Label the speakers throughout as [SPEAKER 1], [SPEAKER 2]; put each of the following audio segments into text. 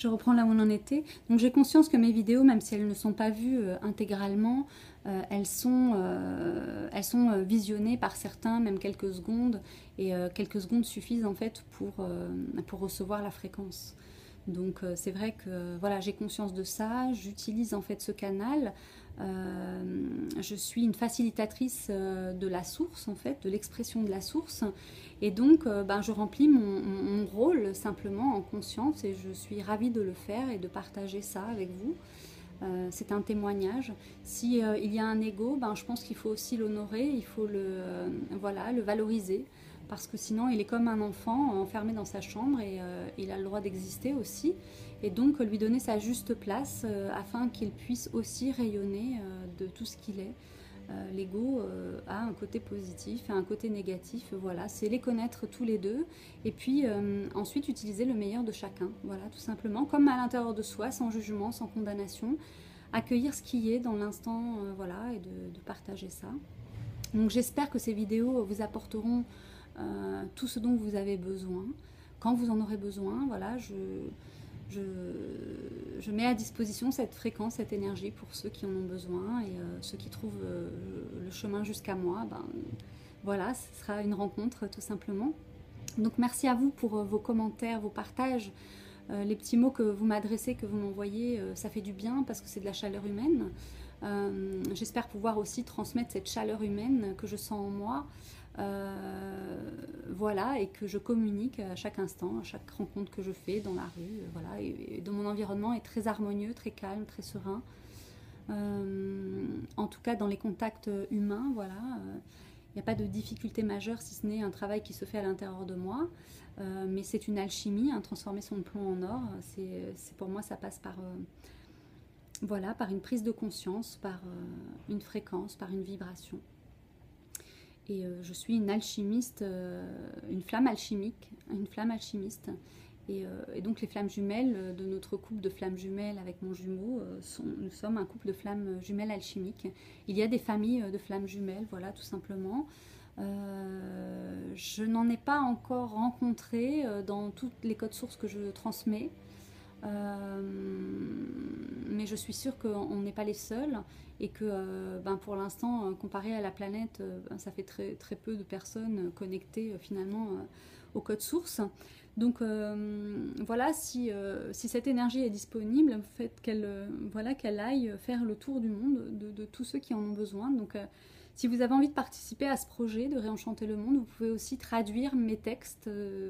[SPEAKER 1] Je reprends là où on en était. Donc j'ai conscience que mes vidéos, même si elles ne sont pas vues intégralement, elles sont visionnées par certains, même quelques secondes. Et quelques secondes suffisent en fait pour recevoir la fréquence. Donc c'est vrai que voilà, j'ai conscience de ça, j'utilise en fait ce canal. Je suis une facilitatrice de la source en fait, de l'expression de la source. Et donc je remplis mon rôle simplement en conscience et je suis ravie de le faire et de partager ça avec vous. C'est un témoignage. Si il y a un ego, je pense qu'il faut aussi l'honorer, il faut le valoriser. Parce que sinon il est comme un enfant enfermé dans sa chambre et il a le droit d'exister aussi. Et donc lui donner sa juste place afin qu'il puisse aussi rayonner de tout ce qu'il est. L'ego a un côté positif et un côté négatif, voilà, c'est les connaître tous les deux et puis ensuite utiliser le meilleur de chacun, voilà, tout simplement, comme à l'intérieur de soi, sans jugement, sans condamnation, accueillir ce qui est dans l'instant, voilà, et de partager ça. Donc j'espère que ces vidéos vous apporteront tout ce dont vous avez besoin, quand vous en aurez besoin, voilà, je mets à disposition cette fréquence, cette énergie pour ceux qui en ont besoin et ceux qui trouvent le chemin jusqu'à moi, voilà, ce sera une rencontre tout simplement. Donc merci à vous pour vos commentaires, vos partages, les petits mots que vous m'adressez, que vous m'envoyez, ça fait du bien parce que c'est de la chaleur humaine. J'espère pouvoir aussi transmettre cette chaleur humaine que je sens en moi. Voilà, et que je communique à chaque instant, à chaque rencontre que je fais dans la rue, voilà, et dans mon environnement est très harmonieux, très calme, très serein. En tout cas, dans les contacts humains, voilà, il n'y a pas de difficulté majeure si ce n'est un travail qui se fait à l'intérieur de moi, mais c'est une alchimie, transformer son plomb en or. C'est pour moi, ça passe par voilà, par une prise de conscience, par une fréquence, par une vibration. Et je suis une alchimiste, une flamme alchimique, une flamme alchimiste. Et donc les flammes jumelles de notre couple de flammes jumelles avec mon jumeau, nous sommes un couple de flammes jumelles alchimiques. Il y a des familles de flammes jumelles, voilà, tout simplement. Je n'en ai pas encore rencontré dans toutes les codes sources que je transmets. Mais je suis sûre qu'on n'est pas les seuls et que pour l'instant, comparé à la planète, ça fait très, très peu de personnes connectées finalement au code source. Donc voilà, si cette énergie est disponible, faites qu'elle aille faire le tour du monde de tous ceux qui en ont besoin. Donc si vous avez envie de participer à ce projet de réenchanter le monde, vous pouvez aussi traduire mes textes,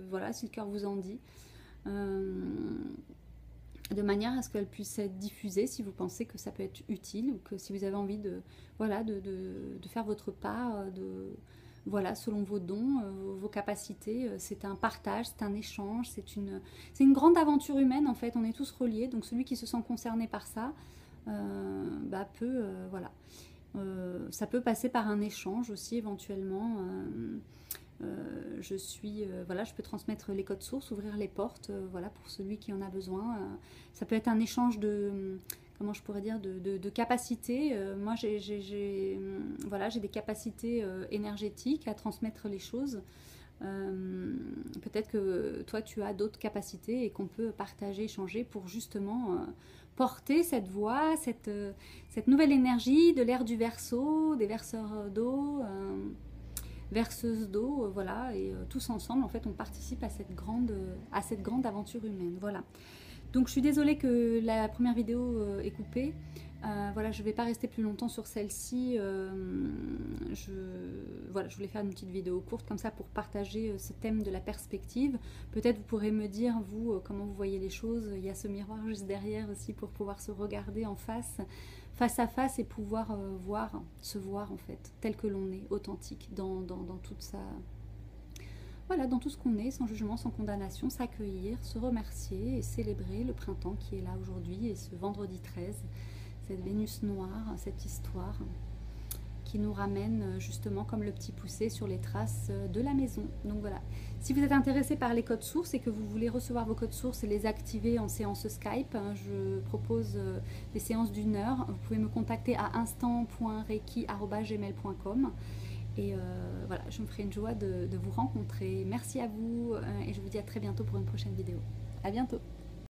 [SPEAKER 1] voilà, si le cœur vous en dit. De manière à ce qu'elle puisse être diffusée si vous pensez que ça peut être utile ou que si vous avez envie de faire votre part, voilà, selon vos dons, vos capacités. C'est un partage, c'est un échange, c'est une grande aventure humaine en fait, on est tous reliés, donc celui qui se sent concerné par ça peut, voilà. Ça peut passer par un échange aussi éventuellement. Je peux transmettre les codes sources, ouvrir les portes, voilà, pour celui qui en a besoin. Ça peut être un échange de, comment je pourrais dire, de capacités. Moi, j'ai des capacités énergétiques à transmettre les choses. Peut-être que toi, tu as d'autres capacités et qu'on peut partager, échanger pour justement porter cette voix, cette nouvelle énergie de l'ère du Verseau, des verseurs d'eau. Verseuse d'eau, voilà, et tous ensemble, en fait, on participe à cette grande aventure humaine, voilà. Donc, je suis désolée que la première vidéo est coupée. Voilà, je ne vais pas rester plus longtemps sur celle-ci. Je voulais faire une petite vidéo courte comme ça pour partager ce thème de la perspective. Peut-être vous pourrez me dire, vous, comment vous voyez les choses. Il y a ce miroir juste derrière aussi pour pouvoir se regarder en face à face et pouvoir se voir en fait, tel que l'on est, authentique, dans toute sa... Voilà, dans tout ce qu'on est, sans jugement, sans condamnation, s'accueillir, se remercier et célébrer le printemps qui est là aujourd'hui et ce vendredi 13, cette Vénus noire, cette histoire qui nous ramène justement comme le petit poussé sur les traces de la maison. Donc voilà, si vous êtes intéressé par les codes sources et que vous voulez recevoir vos codes sources et les activer en séance Skype, je propose des séances d'1 heure. Vous pouvez me contacter à instant.reiki@gmail.com et voilà, je me ferai une joie de vous rencontrer. Merci à vous et je vous dis à très bientôt pour une prochaine vidéo. À bientôt.